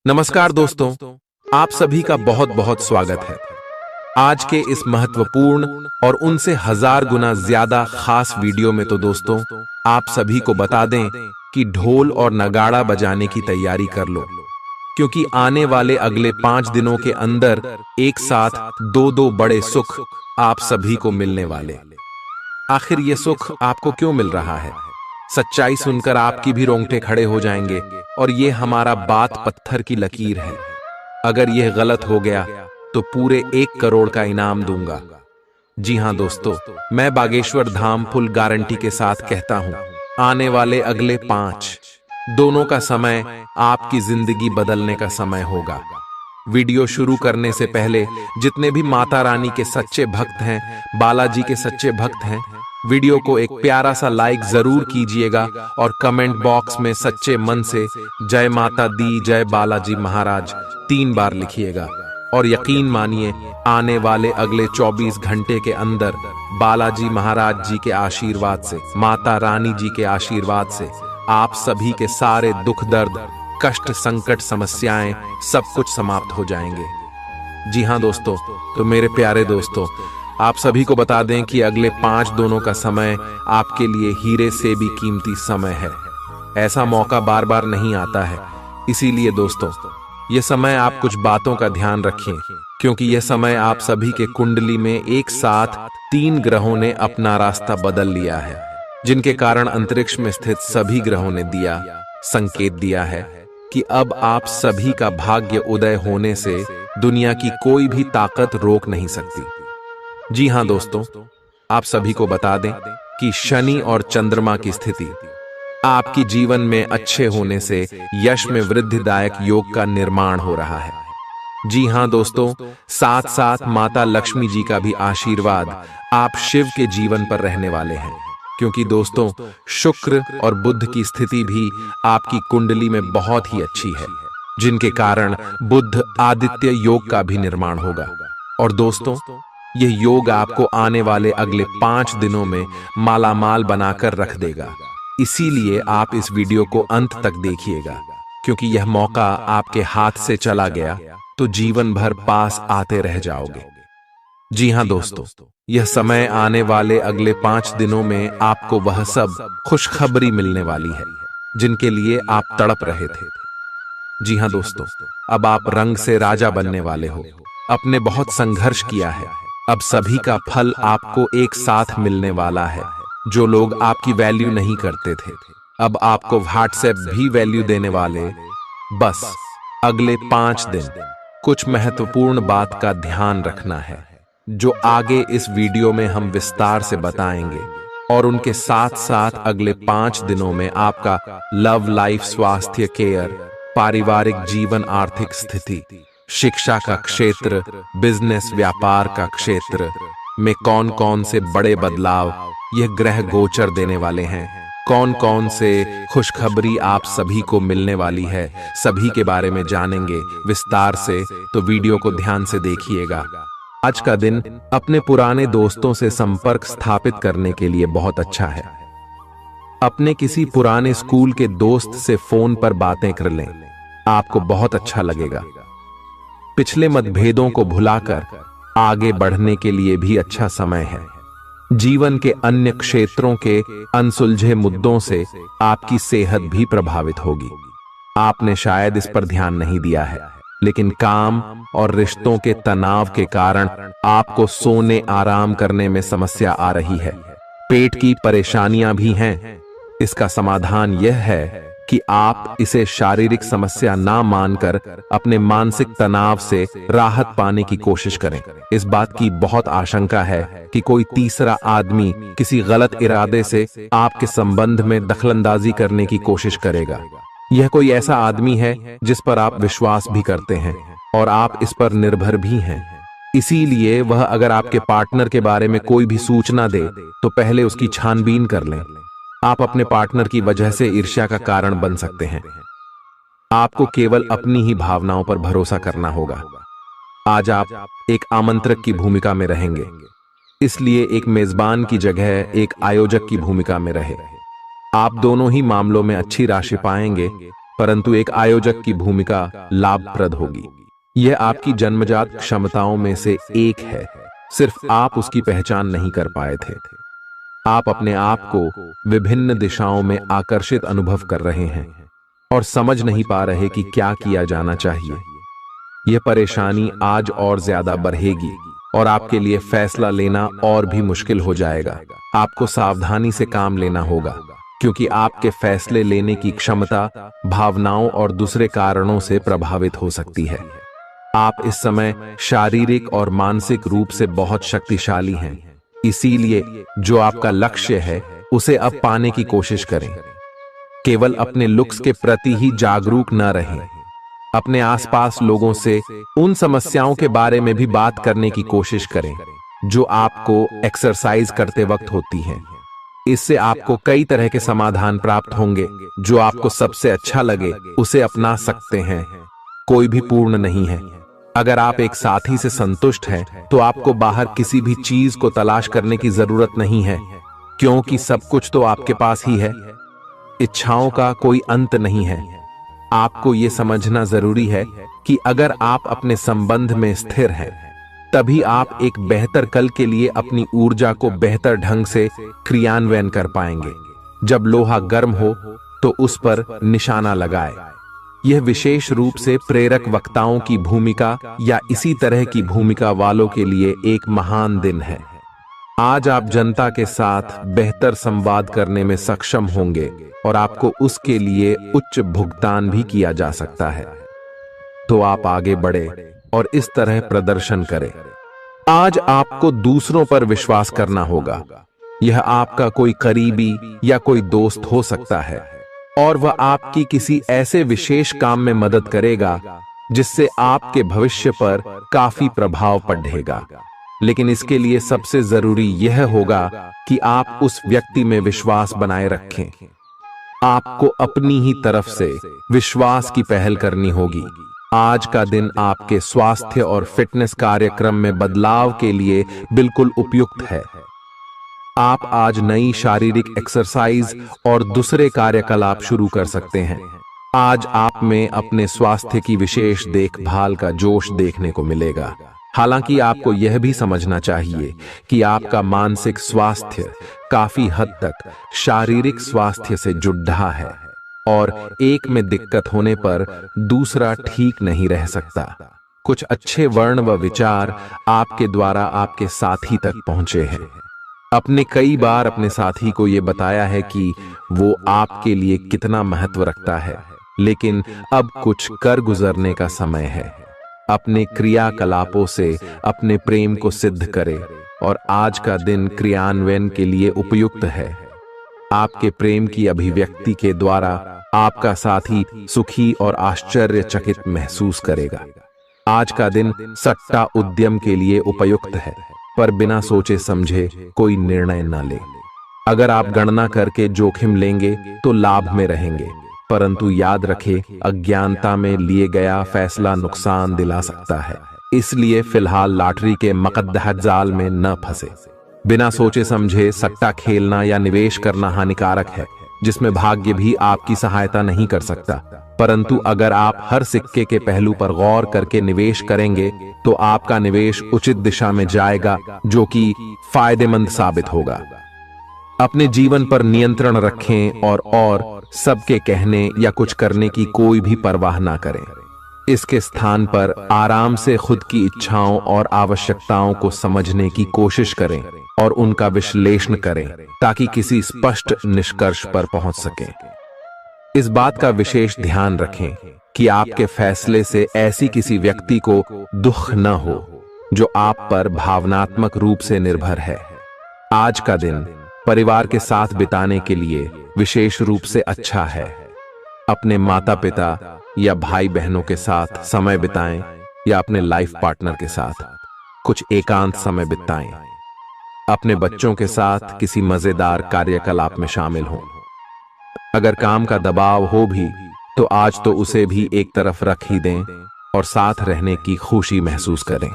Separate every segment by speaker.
Speaker 1: नमस्कार दोस्तों, आप सभी का बहुत बहुत स्वागत है। आज के इस महत्वपूर्ण और उनसे 1000 गुना ज्यादा खास वीडियो में तो दोस्तों आप सभी को बता दें कि ढोल और नगाड़ा बजाने की तैयारी कर लो, क्योंकि आने वाले अगले 5 दिनों के अंदर एक साथ दो बड़े सुख आप सभी को मिलने वाले। आखिर ये सुख आपको क्यों मिल रहा है? सच्चाई सुनकर आपकी भी रोंगटे खड़े हो जाएंगे और ये हमारा बात पत्थर की लकीर है। अगर यह गलत हो गया तो पूरे 1 करोड़ का इनाम दूंगा। जी हां दोस्तों, मैं बागेश्वर धाम फुल गारंटी के साथ कहता हूं, आने वाले अगले 5 दोनों का समय आपकी जिंदगी बदलने का समय होगा। वीडियो शुरू करने से पहले जितने भी माता रानी के सच्चे भक्त हैं, बालाजी के सच्चे भक्त हैं, वीडियो को एक प्यारा सा लाइक जरूर कीजिएगा और कमेंट बॉक्स में सच्चे मन से जय माता दी, जय बालाजी महाराज 3 बार लिखिएगा। और यकीन मानिए, आने वाले अगले 24 घंटे के अंदर बालाजी महाराज जी के आशीर्वाद से, माता रानी जी के आशीर्वाद से आप सभी के सारे दुख दर्द, कष्ट, संकट, समस्याएं सब कुछ समाप्त हो जाएंगे। जी हां दोस्तों, तो मेरे प्यारे दोस्तों, आप सभी को बता दें कि अगले 5 दोनों का समय आपके लिए हीरे से भी कीमती समय है। ऐसा मौका बार बार नहीं आता है। इसीलिए दोस्तों, यह समय आप कुछ बातों का ध्यान रखें, क्योंकि यह समय आप सभी के कुंडली में एक साथ 3 ग्रहों ने अपना रास्ता बदल लिया है, जिनके कारण अंतरिक्ष में स्थित सभी ग्रहों ने संकेत दिया है कि अब आप सभी का भाग्य उदय होने से दुनिया की कोई भी ताकत रोक नहीं सकती। जी हां दोस्तों, आप सभी को बता दें कि शनि और चंद्रमा की स्थिति आपकी जीवन में अच्छे होने से यश में वृद्धिदायक योग का निर्माण हो रहा है। जी हां दोस्तों, साथ साथ माता लक्ष्मी जी का भी आशीर्वाद आप शिव के जीवन पर रहने वाले हैं, क्योंकि दोस्तों शुक्र और बुध की स्थिति भी आपकी कुंडली में बहुत ही अच्छी है, जिनके कारण बुध आदित्य योग का भी निर्माण होगा। और दोस्तों, यह योग आपको आने वाले अगले 5 दिनों में मालामाल बनाकर रख देगा। इसीलिए आप इस वीडियो को अंत तक देखिएगा, क्योंकि यह मौका आपके हाथ से चला गया तो जीवन भर पास आते रह जाओगे। जी हां दोस्तों, यह समय आने वाले अगले 5 दिनों में आपको वह सब खुशखबरी मिलने वाली है जिनके लिए आप तड़प रहे थे। जी हां दोस्तों, अब आप रंग से राजा बनने वाले हो। आपने बहुत संघर्ष किया है, अब सभी का फल आपको एक साथ मिलने वाला है। जो लोग आपकी वैल्यू नहीं करते थे, अब आपको व्हाट्सएप भी वैल्यू देने वाले। बस अगले 5 दिन कुछ महत्वपूर्ण बात का ध्यान रखना है, जो आगे इस वीडियो में हम विस्तार से बताएंगे। और उनके साथ साथ अगले 5 दिनों में आपका लव लाइफ, स्वास्थ्य, केयर, पारिवारिक जीवन, आर्थिक स्थिति, शिक्षा का क्षेत्र, बिजनेस, व्यापार का क्षेत्र में कौन कौन से बड़े बदलाव यह ग्रह गोचर देने वाले हैं, कौन कौन से खुशखबरी आप सभी को मिलने वाली है, सभी के बारे में जानेंगे विस्तार से। तो वीडियो को ध्यान से देखिएगा। आज का दिन अपने पुराने दोस्तों से संपर्क स्थापित करने के लिए बहुत अच्छा है। अपने किसी पुराने स्कूल के दोस्त से फोन पर बातें कर लें, आपको बहुत अच्छा लगेगा। पिछले मतभेदों को भुलाकर आगे बढ़ने के लिए भी अच्छा समय है। जीवन के अन्य क्षेत्रों के अनसुलझे मुद्दों से आपकी सेहत भी प्रभावित होगी। आपने शायद इस पर ध्यान नहीं दिया है, लेकिन काम और रिश्तों के तनाव के कारण आपको सोने, आराम करने में समस्या आ रही है। पेट की परेशानियां भी हैं। इसका समाधान यह है कि आप इसे शारीरिक समस्या ना मानकर अपने मानसिक तनाव से राहत पाने की कोशिश करें। इस बात की बहुत आशंका है कि कोई तीसरा आदमी किसी गलत इरादे से आपके संबंध में दखलंदाजी करने की कोशिश करेगा। यह कोई ऐसा आदमी है जिस पर आप विश्वास भी करते हैं और आप इस पर निर्भर भी हैं। इसीलिए वह अगर आपके पार्टनर के बारे में कोई भी सूचना दे तो पहले उसकी छानबीन कर लें। आप अपने पार्टनर की वजह से ईर्ष्या का कारण बन सकते हैं। आपको केवल अपनी ही भावनाओं पर भरोसा करना होगा। आज आप एक आमंत्रक की भूमिका में रहेंगे, इसलिए एक मेजबान की जगह एक आयोजक की भूमिका में रहे। आप दोनों ही मामलों में अच्छी राशि पाएंगे परंतु एक आयोजक की भूमिका लाभप्रद होगी। यह आपकी जन्मजात क्षमताओं में से एक है, सिर्फ आप उसकी पहचान नहीं कर पाए थे। आप अपने आप को विभिन्न दिशाओं में आकर्षित अनुभव कर रहे हैं और समझ नहीं पा रहे कि क्या किया जाना चाहिए। यह परेशानी आज और ज्यादा बढ़ेगी और आपके लिए फैसला लेना और भी मुश्किल हो जाएगा। आपको सावधानी से काम लेना होगा, क्योंकि आपके फैसले लेने की क्षमता भावनाओं और दूसरे कारणों से प्रभावित हो सकती है। आप इस समय शारीरिक और मानसिक रूप से बहुत शक्तिशाली हैं, इसीलिए जो आपका लक्ष्य है उसे अब पाने की कोशिश करें। केवल अपने लुक्स के प्रति ही जागरूक न रहें, अपने आसपास लोगों से उन समस्याओं के बारे में भी बात करने की कोशिश करें जो आपको एक्सरसाइज करते वक्त होती हैं। इससे आपको कई तरह के समाधान प्राप्त होंगे। जो आपको सबसे अच्छा लगे उसे अपना सकते हैं। कोई भी पूर्ण नहीं है। अगर आप एक साथी से संतुष्ट हैं तो आपको बाहर किसी भी चीज को तलाश करने की जरूरत नहीं है, क्योंकि सब कुछ तो आपके पास ही है। इच्छाओं का कोई अंत नहीं है। आपको यह समझना जरूरी है कि अगर आप अपने संबंध में स्थिर हैं, तभी आप एक बेहतर कल के लिए अपनी ऊर्जा को बेहतर ढंग से क्रियान्वयन कर पाएंगे। जब लोहा गर्म हो तो उस पर निशाना लगाए। यह विशेष रूप से प्रेरक वक्ताओं की भूमिका या इसी तरह की भूमिका वालों के लिए एक महान दिन है। आज आप जनता के साथ बेहतर संवाद करने में सक्षम होंगे और आपको उसके लिए उच्च भुगतान भी किया जा सकता है। तो आप आगे बढ़े और इस तरह प्रदर्शन करें। आज आपको दूसरों पर विश्वास करना होगा। यह आपका कोई करीबी या कोई दोस्त हो सकता है और वह आपकी किसी ऐसे विशेष काम में मदद करेगा जिससे आपके भविष्य पर काफी प्रभाव पड़ेगा। लेकिन इसके लिए सबसे जरूरी यह होगा कि आप उस व्यक्ति में विश्वास बनाए रखें। आपको अपनी ही तरफ से विश्वास की पहल करनी होगी। आज का दिन आपके स्वास्थ्य और फिटनेस कार्यक्रम में बदलाव के लिए बिल्कुल उपयुक्त है। आप आज नई शारीरिक एक्सरसाइज और दूसरे कार्यकलाप शुरू कर सकते हैं। आज आप में अपने स्वास्थ्य की विशेष देखभाल का जोश देखने को मिलेगा। हालांकि आपको यह भी समझना चाहिए कि आपका मानसिक स्वास्थ्य काफी हद तक शारीरिक स्वास्थ्य से जुड़ा है और एक में दिक्कत होने पर दूसरा ठीक नहीं रह सकता। कुछ अच्छे वर्ण व विचार आपके द्वारा आपके साथी तक पहुंचे हैं। अपने कई बार अपने साथी को यह बताया है कि वो आपके लिए कितना महत्व रखता है, लेकिन अब कुछ कर गुजरने का समय है। अपने क्रियाकलापों से अपने प्रेम को सिद्ध करें और आज का दिन क्रियान्वयन के लिए उपयुक्त है। आपके प्रेम की अभिव्यक्ति के द्वारा आपका साथी सुखी और आश्चर्यचकित महसूस करेगा। आज का दिन सट्टा उद्यम के लिए उपयुक्त है, पर बिना सोचे समझे कोई निर्णय न ले। अगर आप गणना करके जोखिम लेंगे तो लाभ में रहेंगे, परंतु याद रखें, अज्ञानता में लिए गया फैसला नुकसान दिला सकता है। इसलिए फिलहाल लॉटरी के मकद्दह जाल में न फंसे। बिना सोचे समझे सट्टा खेलना या निवेश करना हानिकारक है, जिसमें भाग्य भी आपकी सहायता नहीं कर सकता। परंतु अगर आप हर सिक्के के पहलू पर गौर करके निवेश करेंगे तो आपका निवेश उचित दिशा में जाएगा, जो कि फायदेमंद साबित होगा। अपने जीवन पर नियंत्रण रखें और सबके कहने या कुछ करने की कोई भी परवाह ना करें। इसके स्थान पर आराम से खुद की इच्छाओं और आवश्यकताओं को समझने की कोशिश करें और उनका विश्लेषण करें, ताकि किसी स्पष्ट निष्कर्ष पर पहुंच सकें। इस बात का विशेष ध्यान रखें कि आपके फैसले से ऐसी किसी व्यक्ति को दुख न हो जो आप पर भावनात्मक रूप से निर्भर है। आज का दिन परिवार के साथ बिताने के लिए विशेष रूप से अच्छा है। अपने माता पिता या भाई बहनों के साथ समय बिताएं या अपने लाइफ पार्टनर के साथ कुछ एकांत समय बिताएं। अपने बच्चों के साथ किसी मजेदार कार्यकलाप में शामिल हों। अगर काम का दबाव हो भी तो आज तो उसे भी एक तरफ रख ही दें और साथ रहने की खुशी महसूस करें।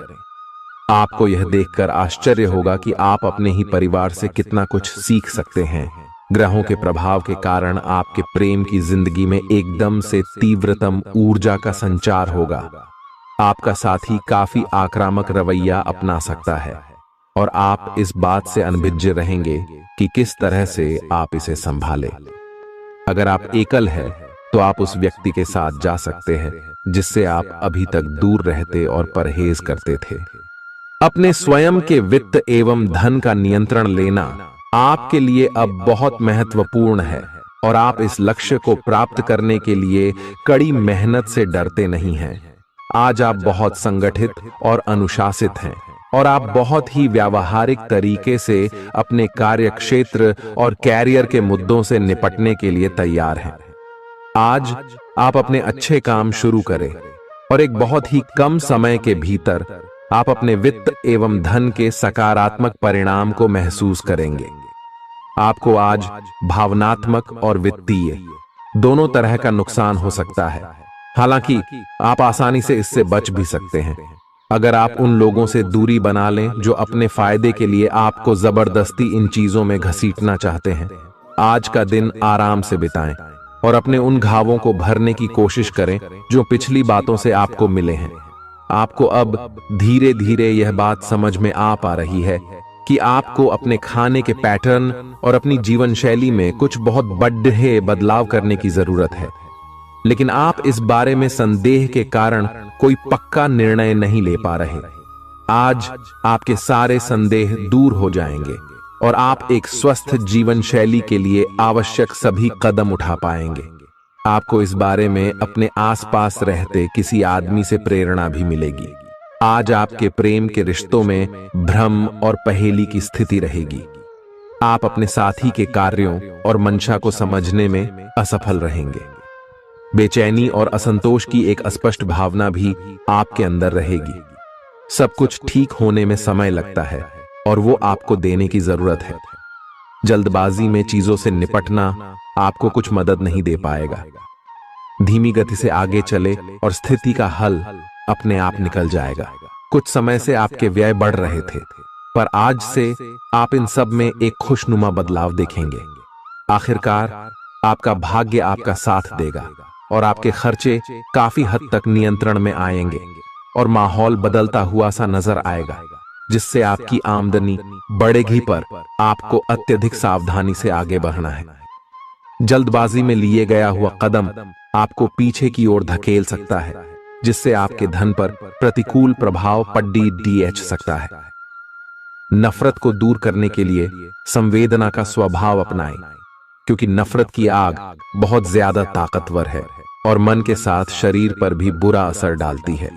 Speaker 1: आपको यह देखकर आश्चर्य होगा कि आप अपने ही परिवार से कितना कुछ सीख सकते हैं, ग्रहों के प्रभाव के कारण आपके प्रेम की जिंदगी में एकदम से तीव्रतम ऊर्जा का संचार होगा। आपका साथी काफी आक्रामक रवैया अपना सकता है और आप इस बात से अनभिज्ञ रहेंगे कि किस तरह से आप इसे संभालें। अगर आप एकल हैं, तो आप उस व्यक्ति के साथ जा सकते हैं जिससे आप अभी तक दूर रहते और परहेज करते थे। अपने स्वयं के वित्त एवं धन का नियंत्रण लेना आपके लिए अब बहुत महत्वपूर्ण है और आप इस लक्ष्य को प्राप्त करने के लिए कड़ी मेहनत से डरते नहीं हैं। आज आप बहुत संगठित और अनुशासित हैं और आप बहुत ही व्यावहारिक तरीके से अपने कार्यक्षेत्र और कैरियर के मुद्दों से निपटने के लिए तैयार हैं। आज आप अपने अच्छे काम शुरू करें और एक बहुत ही कम समय के भीतर आप अपने वित्त एवं धन के सकारात्मक परिणाम को महसूस करेंगे। आपको आज भावनात्मक और वित्तीय दोनों तरह का नुकसान हो सकता है। हालांकि आप आसानी से इससे बच भी सकते हैं अगर आप उन लोगों से दूरी बना लें जो अपने फायदे के लिए आपको जबरदस्ती इन चीजों में घसीटना चाहते हैं। आज का दिन आराम से बिताएं और अपने उन घावों को भरने की कोशिश करें जो पिछली बातों से आपको मिले हैं। आपको अब धीरे धीरे यह बात समझ में आ पा रही है कि आपको अपने खाने के पैटर्न और अपनी जीवन शैली में कुछ बहुत बड़े बदलाव करने की जरूरत है, लेकिन आप इस बारे में संदेह के कारण कोई पक्का निर्णय नहीं ले पा रहे। आज आपके सारे संदेह दूर हो जाएंगे और आप एक स्वस्थ जीवन शैली के लिए आवश्यक सभी कदम उठा पाएंगे। आपको इस बारे में अपने आसपास रहते किसी आदमी से प्रेरणा भी मिलेगी। आज आपके प्रेम के रिश्तों में भ्रम और पहेली की स्थिति रहेगी। आप अपने साथी के कार्यों और मंशा को समझने में असफल रहेंगे। बेचैनी और असंतोष की एक अस्पष्ट भावना भी आपके अंदर रहेगी। सब कुछ ठीक होने में समय लगता है और वो आपको देने की जरूरत है। जल्दबाजी में चीजों से निपटना आपको कुछ मदद नहीं दे पाएगा। धीमी गति से आगे चले और स्थिति का हल अपने आप निकल जाएगा। कुछ समय से आपके व्यय बढ़ रहे थे, पर आज से आप इन सब में एक खुशनुमा बदलाव देखेंगे। आखिरकार आपका भाग्य आपका साथ देगा और आपके खर्चे काफी हद तक नियंत्रण में आएंगे और माहौल बदलता हुआ सा नजर आएगा, जिससे आपकी आमदनी बढ़ेगी, पर आपको अत्यधिक सावधानी से आगे बढ़ना है। जल्दबाजी में लिए गया हुआ कदम आपको पीछे की ओर धकेल सकता है, जिससे आपके धन पर प्रतिकूल प्रभाव पड़ सकता है। नफरत को दूर करने के लिए संवेदना का स्वभाव अपनाएं, क्योंकि नफरत की आग बहुत ज्यादा ताकतवर है और मन के साथ शरीर पर भी बुरा असर डालती है।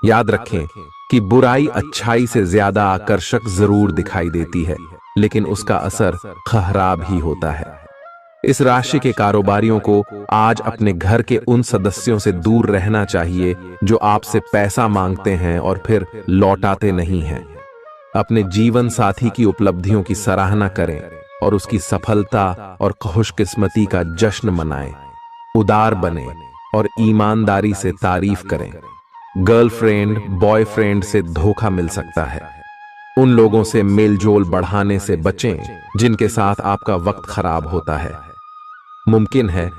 Speaker 1: याद रखें कि बुराई अच्छाई से ज्यादा आकर्षक जरूर दिखाई देती है, लेकिन उसका असर खराब ही होता है। इस राशि के कारोबारियों को आज अपने घर के उन सदस्यों से दूर रहना चाहिए जो आपसे पैसा मांगते हैं और फिर लौटाते नहीं हैं। अपने जीवन साथी की उपलब्धियों की सराहना करें और उसकी सफलता और खुशकिस्मती का जश्न मनाएं। उदार बने और ईमानदारी से तारीफ करें। गर्लफ्रेंड बॉयफ्रेंड से धोखा मिल सकता है। उन लोगों से मेलजोल बढ़ाने से बचें जिनके साथ आपका वक्त खराब होता है। मुमकिन है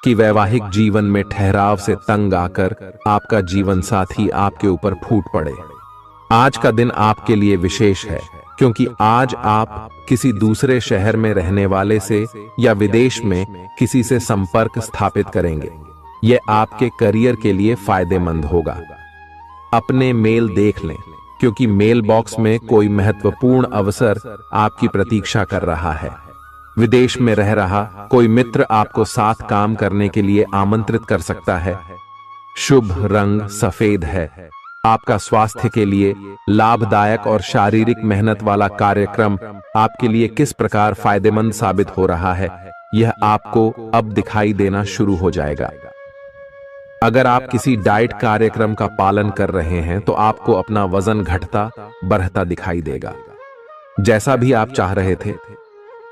Speaker 1: कि वैवाहिक जीवन में ठहराव से तंग आकर आपका जीवन साथी आपके ऊपर फूट पड़े। आज का दिन आपके लिए विशेष है, क्योंकि आज आप किसी दूसरे शहर में रहने वाले से या विदेश में किसी से संपर्क स्थापित करेंगे। यह आपके करियर के लिए फायदेमंद होगा। अपने मेल देख लें, क्योंकि मेल बॉक्स में कोई महत्वपूर्ण अवसर आपकी प्रतीक्षा कर रहा है। विदेश में रह रहा कोई मित्र आपको साथ काम करने के लिए आमंत्रित कर सकता है। शुभ रंग सफेद है। आपका स्वास्थ्य के लिए लाभदायक और शारीरिक मेहनत वाला कार्यक्रम आपके लिए किस प्रकार फायदेमंद साबित हो रहा है, यह आपको अब दिखाई देना शुरू हो जाएगा। अगर आप किसी डाइट कार्यक्रम का पालन कर रहे हैं तो आपको अपना वजन घटता बढ़ता दिखाई देगा। जैसा भी आप चाह रहे थे,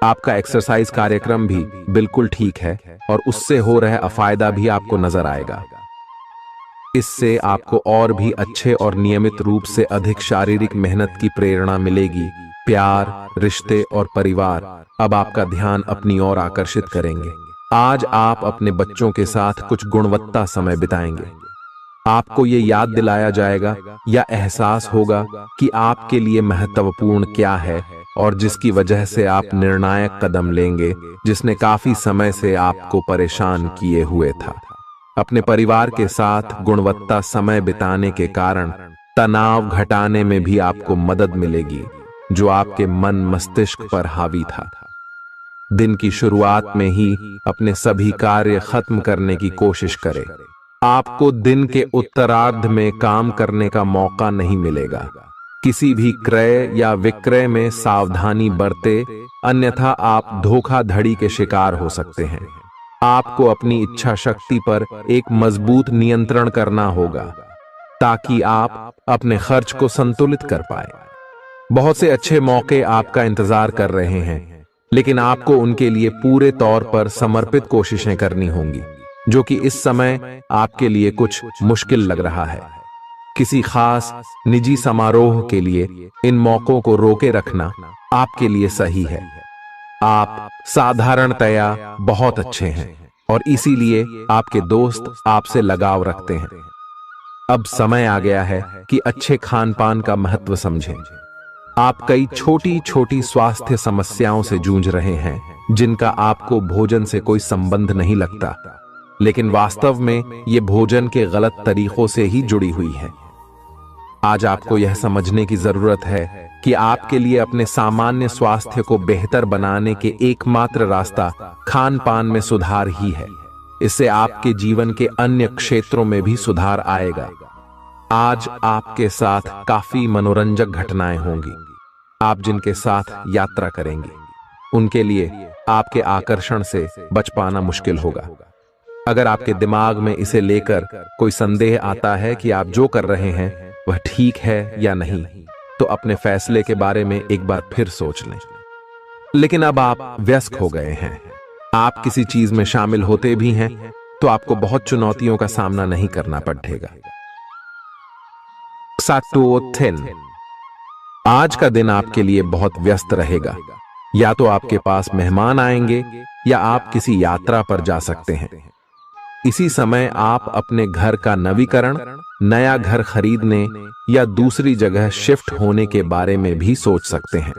Speaker 1: आपका एक्सरसाइज कार्यक्रम भी बिल्कुल ठीक है और उससे हो रहा अफायदा भी आपको नजर आएगा। इससे आपको और भी अच्छे और नियमित रूप से अधिक शारीरिक मेहनत की प्रेरणा मिलेगी प्यार, रिश्ते और परिवार अब आपका ध्यान अपनी ओर आकर्षित करेंगे। आज आप अपने बच्चों के साथ कुछ गुणवत्ता समय बिताएंगे। आपको ये याद दिलाया जाएगा या एहसास होगा कि आपके लिए महत्वपूर्ण क्या है और जिसकी वजह से आप निर्णायक कदम लेंगे, जिसने काफी समय से आपको परेशान किए हुए था। अपने परिवार के साथ गुणवत्ता समय बिताने के कारण तनाव घटाने में भी आपको मदद मिलेगी, जो आपके मन मस्तिष्क पर हावी था। दिन की शुरुआत में ही अपने सभी कार्य खत्म करने की कोशिश करें। आपको दिन के उत्तरार्ध में काम करने का मौका नहीं मिलेगा। किसी भी क्रय या विक्रय में सावधानी बरते, अन्यथा आप धोखाधड़ी के शिकार हो सकते हैं। आपको अपनी इच्छा शक्ति पर एक मजबूत नियंत्रण करना होगा ताकि आप अपने खर्च को संतुलित कर पाए। बहुत से अच्छे मौके आपका इंतजार कर रहे हैं, लेकिन आपको उनके लिए पूरे तौर पर समर्पित कोशिशें करनी होंगी, जो कि इस समय आपके लिए कुछ मुश्किल लग रहा है। किसी खास निजी समारोह के लिए इन मौकों को रोके रखना आपके लिए सही है। आप साधारणतया बहुत अच्छे हैं और इसीलिए आपके दोस्त आपसे लगाव रखते हैं। अब समय आ गया है कि अच्छे खान पान का महत्व समझें। आप कई छोटी छोटी स्वास्थ्य समस्याओं से जूझ रहे हैं, जिनका आपको भोजन से कोई संबंध नहीं लगता, लेकिन वास्तव में ये भोजन के गलत तरीकों से ही जुड़ी हुई है। आज आपको यह समझने की जरूरत है कि आपके लिए अपने सामान्य स्वास्थ्य को बेहतर बनाने के एकमात्र रास्ता खान पान में सुधार ही है। इससे आपके जीवन के अन्य क्षेत्रों में भी सुधार आएगा। आज आपके साथ काफी मनोरंजक घटनाएं होंगी। आप जिनके साथ यात्रा करेंगे, उनके लिए आपके आकर्षण से बच पाना मुश्किल होगा। अगर आपके दिमाग में इसे लेकर कोई संदेह आता है कि आप जो कर रहे हैं वह ठीक है या नहीं, तो अपने फैसले के बारे में एक बार फिर सोच लें। लेकिन अब आप वयस्क हो गए हैं, आप किसी चीज में शामिल होते भी हैं तो आपको बहुत चुनौतियों का सामना नहीं करना पड़ेगा। आज का दिन आपके लिए बहुत व्यस्त रहेगा। या तो आपके पास मेहमान आएंगे या आप किसी यात्रा पर जा सकते हैं। इसी समय आप अपने घर का नवीकरण, नया घर खरीदने या दूसरी जगह शिफ्ट होने के बारे में भी सोच सकते हैं।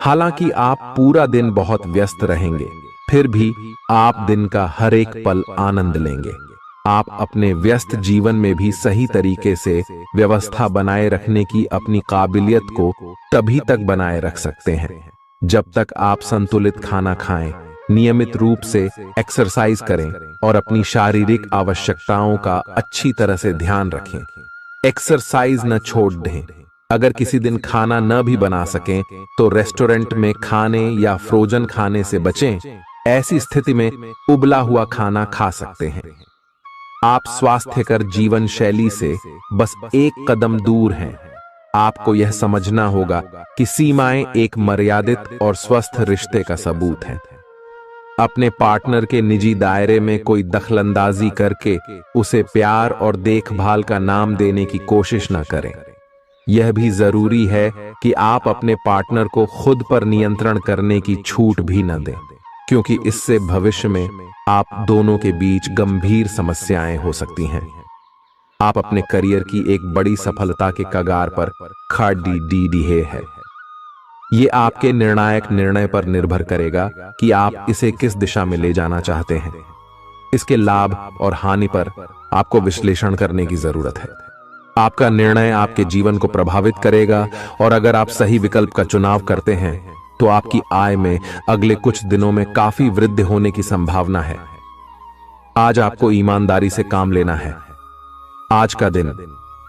Speaker 1: हालांकि आप पूरा दिन बहुत व्यस्त रहेंगे, फिर भी आप दिन का हर एक पल आनंद लेंगे। आप अपने व्यस्त जीवन में भी सही तरीके से व्यवस्था बनाए रखने की अपनी काबिलियत को तभी तक बनाए रख सकते हैं जब तक आप संतुलित खाना खाएं, नियमित रूप से एक्सरसाइज करें और अपनी शारीरिक आवश्यकताओं का अच्छी तरह से ध्यान रखें। एक्सरसाइज न छोड़ दें। अगर किसी दिन खाना न भी बना सकें तो रेस्टोरेंट में खाने या फ्रोजन खाने से बचें। ऐसी स्थिति में उबला हुआ खाना खा सकते हैं। आप स्वास्थ्यकर जीवन शैली से बस एक कदम दूर हैं। आपको यह समझना होगा कि सीमाएं एक मर्यादित और स्वस्थ रिश्ते का सबूत हैं। अपने पार्टनर के निजी दायरे में कोई दखलंदाजी करके उसे प्यार और देखभाल का नाम देने की कोशिश न करें। यह भी जरूरी है कि आप अपने पार्टनर को खुद पर नियंत्रण करने की छूट भी न दें, क्योंकि इससे भविष्य में आप दोनों के बीच गंभीर समस्याएं हो सकती हैं। आप अपने करियर की एक बड़ी सफलता के कगार पर खड़ी है। ये आपके निर्णायक निर्णय पर निर्भर करेगा कि आप इसे किस दिशा में ले जाना चाहते हैं। इसके लाभ और हानि पर आपको विश्लेषण करने की जरूरत है। आपका निर्णय आपके जीवन को प्रभावित करेगा और अगर आप सही विकल्प का चुनाव करते हैं तो आपकी आय में अगले कुछ दिनों में काफी वृद्धि होने की संभावना है। आज आपको ईमानदारी से काम लेना है। आज का दिन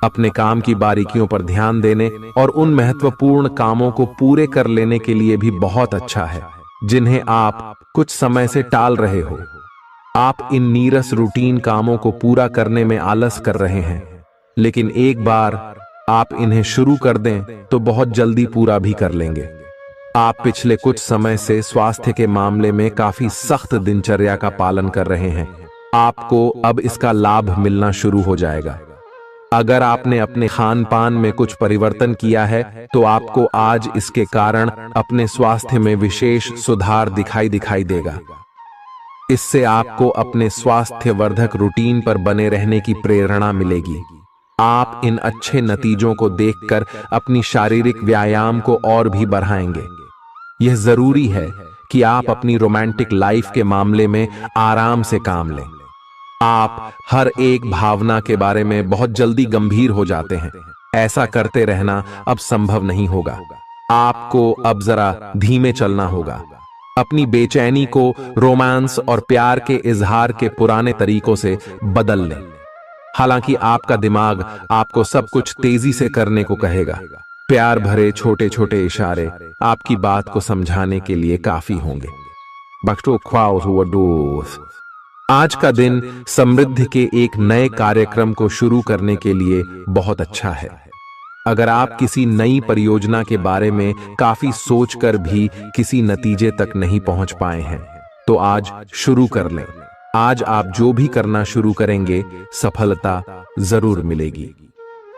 Speaker 1: अपने काम की बारीकियों पर ध्यान देने और उन महत्वपूर्ण कामों को पूरे कर लेने के लिए भी बहुत अच्छा है जिन्हें आप कुछ समय से टाल रहे हो। आप इन नीरस रूटीन कामों को पूरा करने में आलस कर रहे हैं, लेकिन एक बार आप इन्हें शुरू कर दें तो बहुत जल्दी पूरा भी कर लेंगे। आप पिछले कुछ समय से स्वास्थ्य के मामले में काफी सख्त दिनचर्या का पालन कर रहे हैं। आपको अब इसका लाभ मिलना शुरू हो जाएगा। अगर आपने अपने खान पान में कुछ परिवर्तन किया है तो आपको आज इसके कारण अपने स्वास्थ्य में विशेष सुधार दिखाई देगा। इससे आपको अपने स्वास्थ्यवर्धक रूटीन पर बने रहने की प्रेरणा मिलेगी। आप इन अच्छे नतीजों को देखकर अपनी शारीरिक व्यायाम को और भी बढ़ाएंगे। यह जरूरी है कि आप अपनी रोमांटिक लाइफ के मामले में आराम से काम लें। आप हर एक भावना के बारे में बहुत जल्दी गंभीर हो जाते हैं। ऐसा करते रहना अब संभव नहीं होगा। आपको अब जरा धीमे चलना होगा। अपनी बेचैनी को रोमांस और प्यार के इजहार के पुराने तरीकों से बदल लें। हालांकि आपका दिमाग आपको सब कुछ तेजी से करने को कहेगा। प्यार भरे छोटे छोटे इशारे आपकी बात को समझाने के लिए काफी होंगे। आज का दिन समृद्धि के एक नए कार्यक्रम को शुरू करने के लिए बहुत अच्छा है। अगर आप किसी नई परियोजना के बारे में काफी सोचकर भी किसी नतीजे तक नहीं पहुंच पाए हैं तो आज शुरू कर लें। आज आप जो भी करना शुरू करेंगे सफलता जरूर मिलेगी।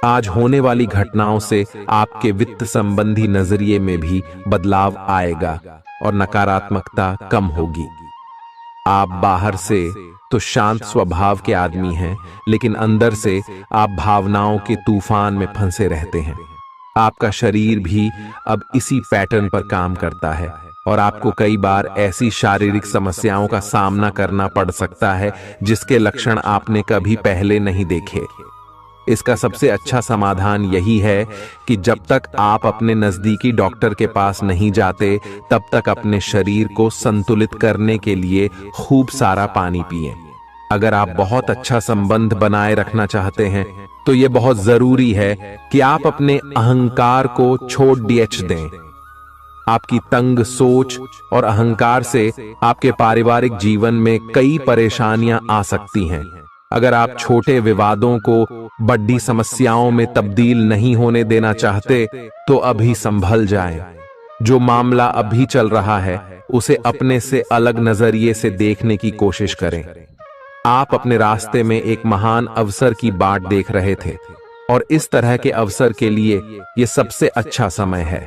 Speaker 1: आज होने वाली घटनाओं से आपके वित्त संबंधी नजरिए में भी बदलाव आएगा और नकारात्मकता कम होगी। आप बाहर से तो शांत स्वभाव के आदमी हैं, लेकिन अंदर से आप भावनाओं के तूफान में फंसे रहते हैं। आपका शरीर भी अब इसी पैटर्न पर काम करता है और आपको कई बार ऐसी शारीरिक समस्याओं का सामना करना पड़ सकता है जिसके लक्षण आपने कभी पहले नहीं देखे। इसका सबसे अच्छा समाधान यही है कि जब तक आप अपने नजदीकी डॉक्टर के पास नहीं जाते तब तक अपने शरीर को संतुलित करने के लिए खूब सारा पानी पिएं। अगर आप बहुत अच्छा संबंध बनाए रखना चाहते हैं तो यह बहुत जरूरी है कि आप अपने अहंकार को छोड़ दें। आपकी तंग सोच और अहंकार से आपके पारिवारिक जीवन में कई परेशानियां आ सकती हैं। अगर आप छोटे विवादों को बड़ी समस्याओं में तब्दील नहीं होने देना चाहते तो अभी संभल जाएं। जो मामला अभी चल रहा है उसे अपने से अलग नजरिए से देखने की कोशिश करें। आप अपने रास्ते में एक महान अवसर की बाट देख रहे थे और इस तरह के अवसर के लिए यह सबसे अच्छा समय है।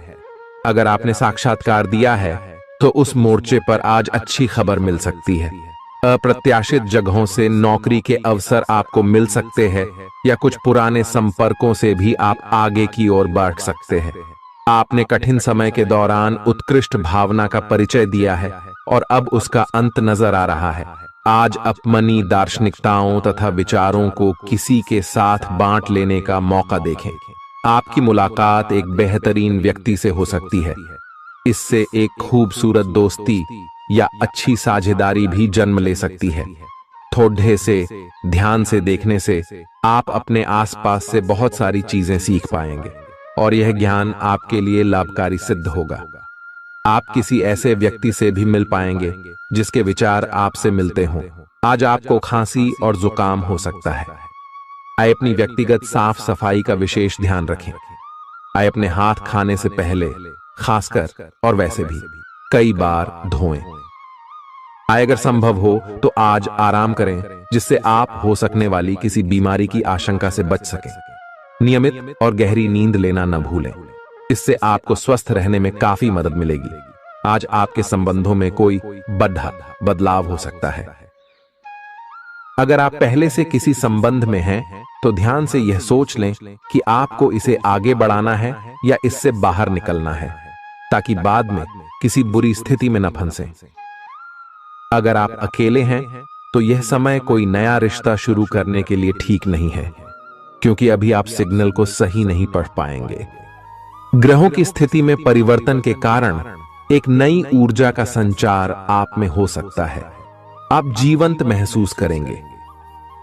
Speaker 1: अगर आपने साक्षात्कार दिया है तो उस मोर्चे पर आज अच्छी खबर मिल सकती है। अप्रत्याशित जगहों से नौकरी के अवसर आपको मिल सकते हैं या कुछ पुराने संपर्कों से भी आप आगे की ओर बढ़ सकते हैं। आपने कठिन समय के दौरान उत्कृष्ट भावना का परिचय दिया है और अब उसका अंत नजर आ रहा है। आज अपनी दार्शनिकताओं तथा विचारों को किसी के साथ बांट लेने का मौका देखें। आपकी मुलाकात एक बेहतरीन व्यक्ति से हो सकती है। इससे एक खूबसूरत दोस्ती या अच्छी साझेदारी भी जन्म ले सकती है। थोड़े से ध्यान से देखने से आप अपने आसपास से बहुत सारी चीजें सीख पाएंगे और यह ज्ञान आपके लिए लाभकारी सिद्ध होगा। आप किसी ऐसे व्यक्ति से भी मिल पाएंगे जिसके विचार आपसे मिलते हों। आज आपको खांसी और जुकाम हो सकता है। आइए अपनी व्यक्तिगत साफ सफाई का विशेष ध्यान रखें। आइए अपने हाथ खाने से पहले खासकर और वैसे भी कई बार धोएं। आइए अगर संभव हो तो आज आराम करें जिससे आप हो सकने वाली किसी बीमारी की आशंका से बच सकें। नियमित और गहरी नींद लेना न भूलें। इससे आपको स्वस्थ रहने में काफी मदद मिलेगी। आज आपके संबंधों में कोई बड़ा बदलाव हो सकता है। अगर आप पहले से किसी संबंध में हैं तो ध्यान से यह सोच लें कि आपको इसे आगे बढ़ाना है या इससे बाहर निकलना है, ताकि बाद में किसी बुरी स्थिति में न फंसें। अगर आप अकेले हैं तो यह समय कोई नया रिश्ता शुरू करने के लिए ठीक नहीं है, क्योंकि अभी आप सिग्नल को सही नहीं पढ़ पाएंगे। ग्रहों की स्थिति में परिवर्तन के कारण एक नई ऊर्जा का संचार आप में हो सकता है। आप जीवंत महसूस करेंगे।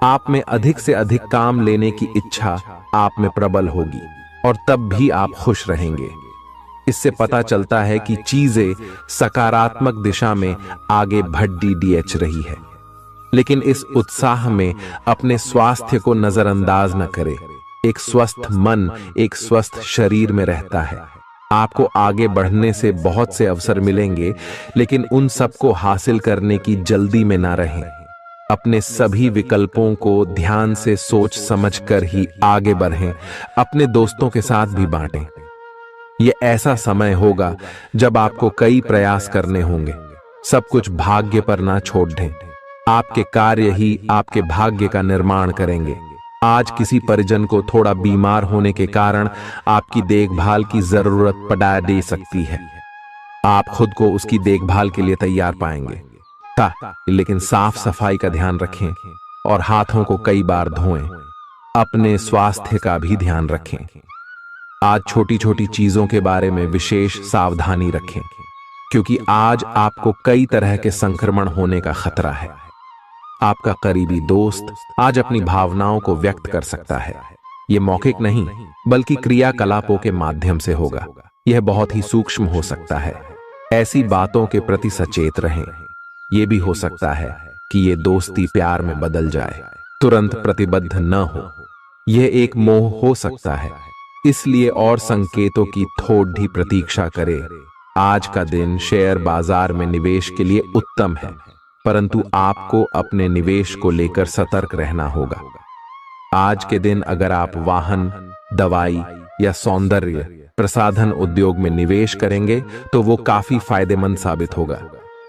Speaker 1: आप में अधिक से अधिक काम लेने की इच्छा आप में प्रबल होगी और तब भी आप खुश रहेंगे। इससे पता चलता है कि चीजें सकारात्मक दिशा में आगे बढ़ रही है। लेकिन इस उत्साह में अपने स्वास्थ्य को नजरअंदाज न करें। एक स्वस्थ मन एक स्वस्थ शरीर में रहता है। आपको आगे बढ़ने से बहुत से अवसर मिलेंगे, लेकिन उन सबको हासिल करने की जल्दी में ना रहें। अपने सभी विकल्पों को ध्यान से सोच समझकर ही आगे बढ़ें। अपने दोस्तों के साथ भी बांटें। यह ऐसा समय होगा जब आपको कई प्रयास करने होंगे। सब कुछ भाग्य पर ना छोड़ दें। आपके कार्य ही आपके भाग्य का निर्माण करेंगे। आज किसी परिजन को थोड़ा बीमार होने के कारण आपकी देखभाल की जरूरत पड़ा दे सकती है। आप खुद को उसकी देखभाल के लिए तैयार पाएंगे। लेकिन साफ सफाई का ध्यान रखें और हाथों को कई बार धोएं। अपने स्वास्थ्य का भी ध्यान रखें। आज छोटी छोटी चीजों के बारे में विशेष सावधानी रखें, क्योंकि आज आपको कई तरह के संक्रमण होने का खतरा है। आपका करीबी दोस्त आज अपनी भावनाओं को व्यक्त कर सकता है। यह मौखिक नहीं, बल्कि क्रियाकलापों के माध्यम से होगा। यह बहुत ही सूक्ष्म हो सकता है। ऐसी बातों के प्रति सचेत रहें। यह भी हो सकता है कि यह दोस्ती प्यार में बदल जाए। तुरंत प्रतिबद्ध न हो। यह एक मोह हो सकता है, इसलिए और संकेतों की थोड़ी प्रतीक्षा करें। आज का दिन शेयर बाजार में निवेश के लिए उत्तम है, परंतु आपको अपने निवेश को लेकर सतर्क रहना होगा। आज के दिन अगर आप वाहन, दवाई या सौंदर्य प्रसाधन उद्योग में निवेश करेंगे तो वो काफी फायदेमंद साबित होगा।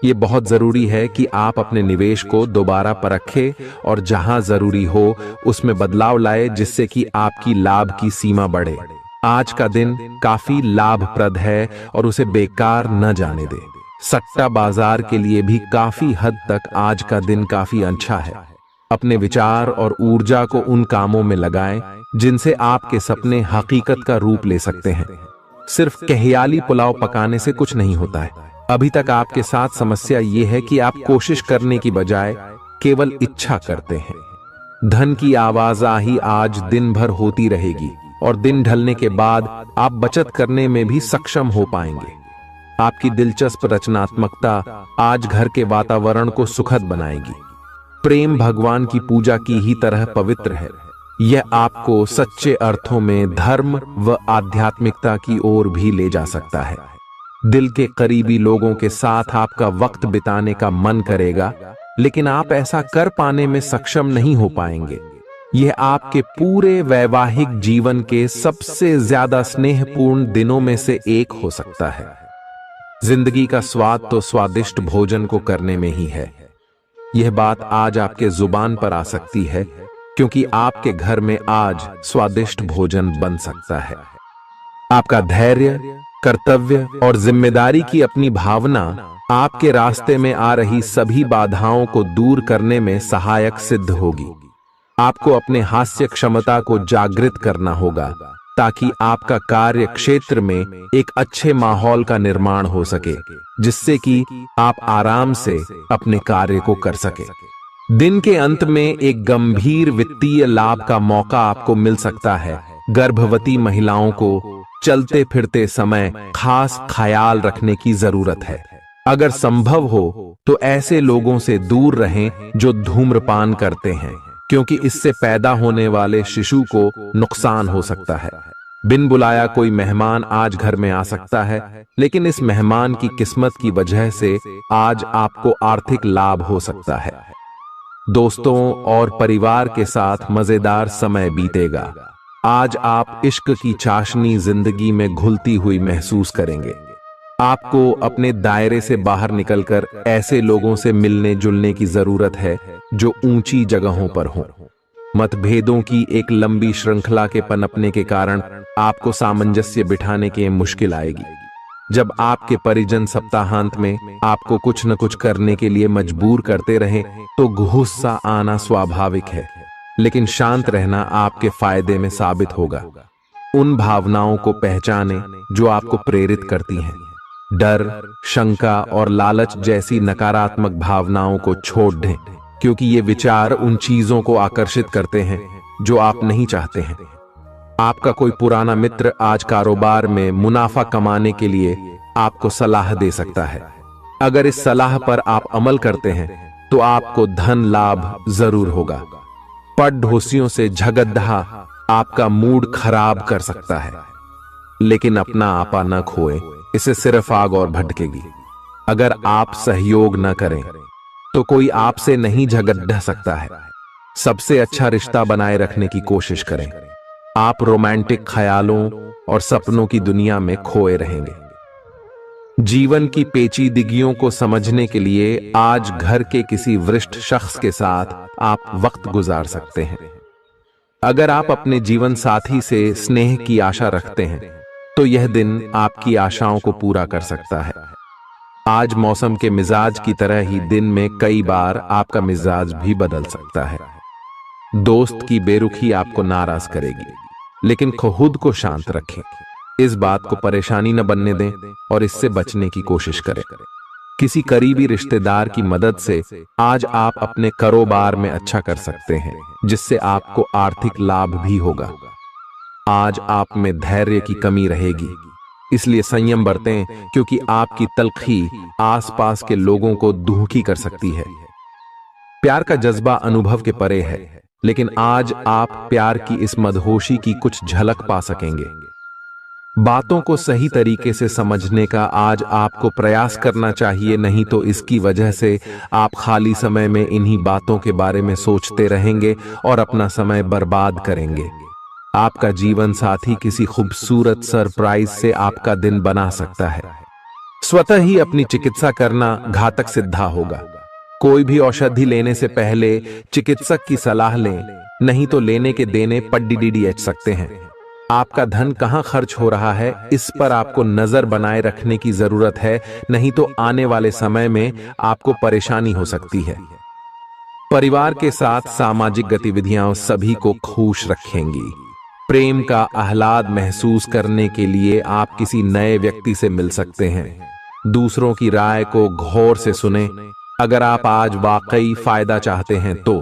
Speaker 1: ये बहुत जरूरी है कि आप अपने निवेश को दोबारा परखें और जहां जरूरी हो उसमें बदलाव लाए, जिससे कि आपकी लाभ की सीमा बढ़े। आज का दिन काफी लाभप्रद है और उसे बेकार न जाने दें। सट्टा बाजार के लिए भी काफी हद तक आज का दिन काफी अच्छा है। अपने विचार और ऊर्जा को उन कामों में लगाएं जिनसे आपके सपने हकीकत का रूप ले सकते हैं। सिर्फ कहियाली पुलाव पकाने से कुछ नहीं होता है। अभी तक आपके साथ समस्या यह है कि आप कोशिश करने की बजाय केवल इच्छा करते हैं। धन की आवाजाही आज दिन भर होती रहेगी और दिन ढलने के बाद आप बचत करने में भी सक्षम हो पाएंगे। आपकी दिलचस्प रचनात्मकता आज घर के वातावरण को सुखद बनाएगी। प्रेम भगवान की पूजा की ही तरह पवित्र है। यह आपको सच्चे अर्थों में धर्म व आध्यात्मिकता की ओर भी ले जा सकता है। दिल के करीबी लोगों के साथ आपका वक्त बिताने का मन करेगा, लेकिन आप ऐसा कर पाने में सक्षम नहीं हो पाएंगे। यह आपके पूरे वैवाहिक जीवन के सबसे ज्यादा स्नेहपूर्ण दिनों में से एक हो सकता है। जिंदगी का स्वाद तो स्वादिष्ट भोजन को करने में ही है। यह बात आज आपके जुबान पर आ सकती है, क्योंकि आपके घर में आज स्वादिष्ट भोजन बन सकता है। आपका धैर्य, कर्तव्य और जिम्मेदारी की अपनी भावना आपके रास्ते में आ रही सभी बाधाओं को दूर करने में सहायक सिद्ध होगी। आपको अपने हास्य क्षमता को जागृत करना होगा, ताकि आपका कार्य क्षेत्र में एक अच्छे माहौल का निर्माण हो सके, जिससे कि आप आराम से अपने कार्य को कर सके। दिन के अंत में एक गंभीर वित्तीय लाभ का मौका आपको मिल सकता है। गर्भवती महिलाओं को चलते फिरते समय खास ख्याल रखने की जरूरत है। अगर संभव हो तो ऐसे लोगों से दूर रहें जो धूम्रपान करते हैं, क्योंकि इससे पैदा होने वाले शिशु को नुकसान हो सकता है। बिन बुलाया कोई मेहमान आज घर में आ सकता है, लेकिन इस मेहमान की किस्मत की वजह से आज आपको आर्थिक लाभ हो सकता है। दोस्तों और परिवार के साथ मजेदार समय बीतेगा। आज आप इश्क की चाशनी जिंदगी में घुलती हुई महसूस करेंगे। आपको अपने दायरे से बाहर निकलकर ऐसे लोगों से मिलने जुलने की जरूरत है जो ऊंची जगहों पर हों। मतभेदों की एक लंबी श्रृंखला के पनपने के कारण आपको सामंजस्य बिठाने की मुश्किल आएगी। जब आपके परिजन सप्ताहांत में आपको कुछ न कुछ करने के लिए मजबूर करते रहें, तो गुस्सा आना स्वाभाविक है, लेकिन शांत रहना आपके फायदे में साबित होगा। उन भावनाओं को पहचानें जो आपको प्रेरित करती हैं। डर, शंका और लालच जैसी नकारात्मक भावनाओं को छोड़ दें, क्योंकि ये विचार उन चीजों को आकर्षित करते हैं जो आप नहीं चाहते हैं। आपका कोई पुराना मित्र आज कारोबार में मुनाफा कमाने के लिए आपको सलाह दे सकता है। अगर इस सलाह पर आप अमल करते हैं तो आपको धन लाभ जरूर होगा। पड़ोसियों से झगड़ा आपका मूड खराब कर सकता है, लेकिन अपना आपा न खोएं, इससे सिर्फ आग और भड़केगी। अगर आप सहयोग न करें तो कोई आपसे नहीं झगड़ सकता है। सबसे अच्छा रिश्ता बनाए रखने की कोशिश करें। आप रोमांटिक ख्यालों और सपनों की दुनिया में खोए रहेंगे। जीवन की पेचीदगियों को समझने के लिए आज घर के किसी वरिष्ठ शख्स के साथ आप वक्त गुजार सकते हैं। अगर आप अपने जीवन साथी से स्नेह की आशा रखते हैं तो यह दिन आपकी आशाओं को पूरा कर सकता है। आज मौसम के मिजाज की तरह ही दिन में कई बार आपका मिजाज भी बदल सकता है। दोस्त की बेरुखी आपको नाराज करेगी, लेकिन खुद को शांत रखें। इस बात को परेशानी न बनने दें और इससे बचने की कोशिश करें। किसी करीबी रिश्तेदार की मदद से आज आप अपने कारोबार में अच्छा कर सकते हैं, जिससे आपको आर्थिक लाभ भी होगा। आज आप में धैर्य की कमी रहेगी, इसलिए संयम बरतें, क्योंकि आपकी तल्खी आसपास के लोगों को दुखी कर सकती है। प्यार का जज्बा अनुभव के परे है, लेकिन आज आप प्यार की इस मदहोशी की कुछ झलक पा सकेंगे। बातों को सही तरीके से समझने का आज आपको प्रयास करना चाहिए, नहीं तो इसकी वजह से आप खाली समय में इन्हीं बातों के बारे में सोचते रहेंगे और अपना समय बर्बाद करेंगे। आपका जीवन साथी किसी खूबसूरत सरप्राइज से आपका दिन बना सकता है। स्वतः ही अपनी चिकित्सा करना घातक सिद्धा होगा। कोई भी औषधि लेने से पहले चिकित्सक की सलाह लें, नहीं तो लेने के देने पड्डीडीएच सकते हैं। आपका धन कहां खर्च हो रहा है, इस पर आपको नजर बनाए रखने की जरूरत है, नहीं तो आने वाले समय में आपको परेशानी हो सकती है। परिवार के साथ सामाजिक गतिविधियां सभी को खुश रखेंगी। प्रेम का आह्लाद महसूस करने के लिए आप किसी नए व्यक्ति से मिल सकते हैं। दूसरों की राय को गौर से सुनें। अगर आप आज वाकई फायदा चाहते हैं तो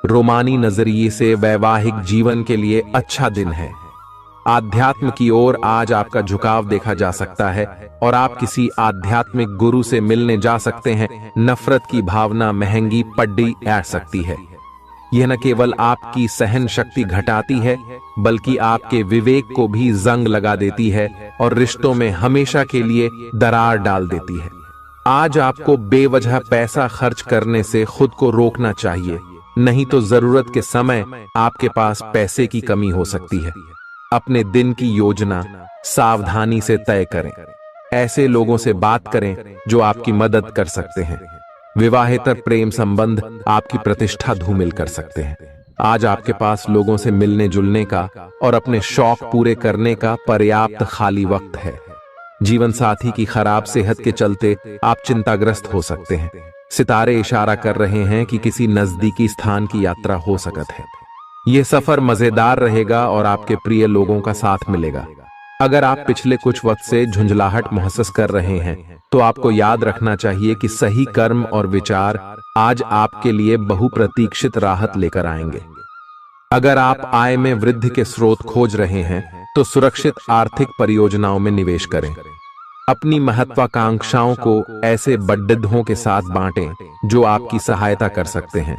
Speaker 1: रोमानी नजरिए से वैवाहिक जीवन के लिए अच्छा दिन है। आध्यात्म की ओर आज आपका झुकाव देखा जा सकता है और आप किसी आध्यात्मिक गुरु से मिलने जा सकते हैं। नफरत की भावना महंगी पड्डी आ सकती है। यह न केवल आपकी सहन शक्ति घटाती है, बल्कि आपके विवेक को भी जंग लगा देती है और रिश्तों में हमेशा के लिए दरार डाल देती है। आज आपको बेवजह पैसा खर्च करने से खुद को रोकना चाहिए, नहीं तो जरूरत के समय आपके पास पैसे की कमी हो सकती है। अपने दिन की योजना सावधानी से तय करें। ऐसे लोगों से बात करें जो आपकी मदद कर सकते हैं। विवाहेतर प्रेम संबंध आपकी प्रतिष्ठा धूमिल कर सकते हैं। आज आपके पास लोगों से मिलने जुलने का और अपने शौक पूरे करने का पर्याप्त खाली वक्त है। जीवन साथी की खराब सेहत के चलते आप चिंताग्रस्त हो सकते हैं। सितारे इशारा कर रहे हैं कि किसी नजदीकी स्थान की यात्रा हो सकती है। यह सफर मजेदार रहेगा और आपके प्रिय लोगों का साथ मिलेगा। अगर आप पिछले कुछ वक्त से झुंझलाहट महसूस कर रहे हैं तो आपको याद रखना चाहिए कि सही कर्म और विचार आज आपके लिए बहुप्रतीक्षित राहत लेकर आएंगे। अगर आप आय में वृद्धि के स्रोत खोज रहे हैं तो सुरक्षित आर्थिक परियोजनाओं में निवेश करें। अपनी महत्वाकांक्षाओं को ऐसे बड्ढों के साथ बांटें जो आपकी सहायता कर सकते हैं।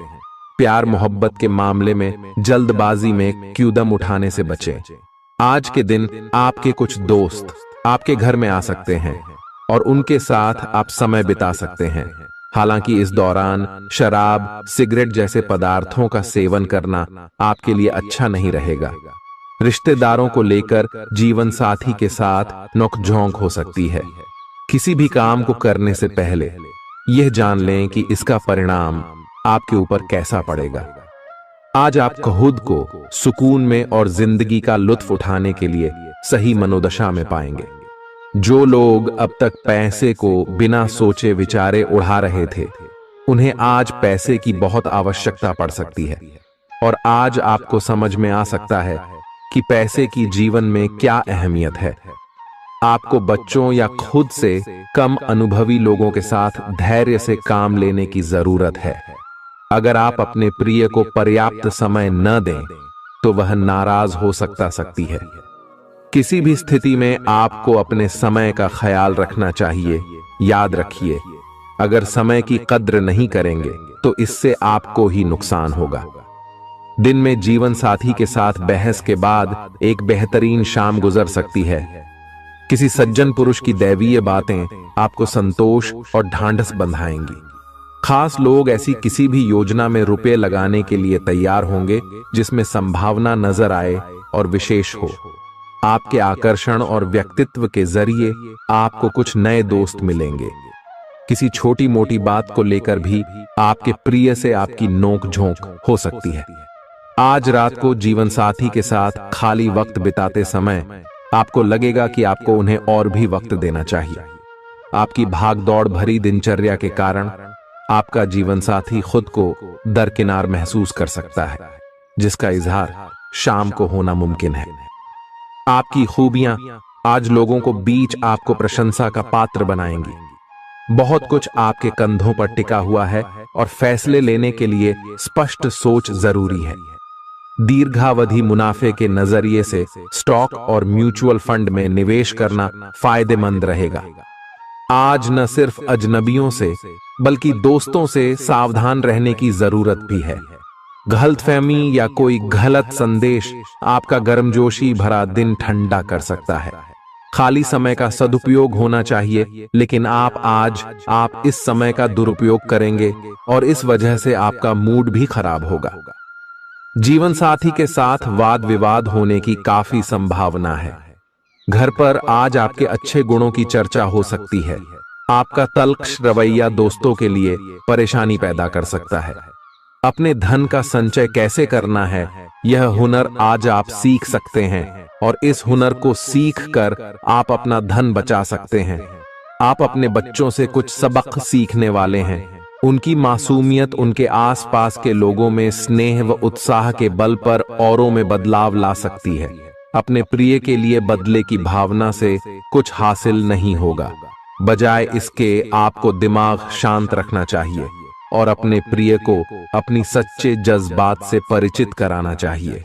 Speaker 1: प्यार मोहब्बत के मामले में जल्दबाजी में कदम उठाने से बचें। आज के दिन आपके कुछ दोस्त आपके घर में आ सकते हैं और उनके साथ आप समय बिता सकते हैं। हालांकि इस दौरान शराब, सिगरेट जैसे पदार्थों का सेवन करना आपके लिए अच्छा नहीं रहेगा। रिश्तेदारों को लेकर जीवन साथी के साथ नोकझोंक हो सकती है। किसी भी काम को करने से पहले यह जान लें कि इसका परिणाम आपके ऊपर कैसा पड़ेगा। आज आप खुद को सुकून में और जिंदगी का लुत्फ उठाने के लिए सही मनोदशा में पाएंगे। जो लोग अब तक पैसे को बिना सोचे विचारे उड़ा रहे थे, उन्हें आज पैसे की बहुत आवश्यकता पड़ सकती है और आज आपको समझ में आ सकता है कि पैसे की जीवन में क्या अहमियत है। आपको बच्चों या खुद से कम अनुभवी लोगों के साथ धैर्य से काम लेने की जरूरत है। अगर आप अपने प्रिय को पर्याप्त समय न दें तो वह नाराज हो सकती है। किसी भी स्थिति में आपको अपने समय का ख्याल रखना चाहिए। याद रखिए, अगर समय की कद्र नहीं करेंगे तो इससे आपको ही नुकसान होगा। दिन में जीवन साथी के साथ बहस के बाद एक बेहतरीन शाम गुजर सकती है। किसी सज्जन पुरुष की दैवीय बातें आपको संतोष और ढांढस बंधाएंगी। खास लोग ऐसी किसी भी योजना में रुपए लगाने के लिए तैयार होंगे जिसमें संभावना नजर आए और विशेष हो। आपके आकर्षण और व्यक्तित्व के जरिए आपको कुछ नए दोस्त मिलेंगे। किसी छोटी मोटी बात को लेकर भी आपके प्रिय से आपकी नोक झोंक हो सकती है। आज रात को जीवन साथी के साथ खाली वक्त बिताते समय आपको लगेगा कि आपको उन्हें और भी वक्त देना चाहिए। आपकी भागदौड़ भरी दिनचर्या के कारण आपका जीवन साथी खुद को दरकिनार महसूस कर सकता है, जिसका इजहार शाम को होना मुमकिन है। आपकी खूबियां आज लोगों को बीच आपको प्रशंसा का पात्र बनाएंगी। बहुत कुछ आपके कंधों पर टिका हुआ है और फैसले लेने के लिए स्पष्ट सोच जरूरी है। दीर्घावधि मुनाफे के नजरिए से स्टॉक और म्यूचुअल फंड में निवेश करना फायदेमंद रहेगा। आज न सिर्फ अजनबियों से बल्कि दोस्तों से सावधान रहने की जरूरत भी है। गलतफहमी या कोई गलत संदेश आपका गर्मजोशी भरा दिन ठंडा कर सकता है। खाली समय का सदुपयोग होना चाहिए, लेकिन आप इस समय का दुरुपयोग करेंगे और इस वजह से आपका मूड भी खराब होगा। जीवन साथी के साथ वाद विवाद होने की काफी संभावना है। घर पर आज आपके अच्छे गुणों की चर्चा हो सकती है। आपका तल्ख रवैया दोस्तों के लिए परेशानी पैदा कर सकता है। अपने धन का संचय कैसे करना है, यह हुनर आज आप सीख सकते हैं और इस हुनर को सीख कर आप अपना धन बचा सकते हैं। आप अपने बच्चों से कुछ सबक सीखने वाले हैं। उनकी मासूमियत उनके आसपास के लोगों में स्नेह व उत्साह के बल पर औरों में बदलाव ला सकती है। अपने प्रिय के लिए बदले की भावना से कुछ हासिल नहीं होगा। बजाय इसके आपको दिमाग शांत रखना चाहिए और अपने प्रिय को अपनी सच्चे जज्बात से परिचित कराना चाहिए।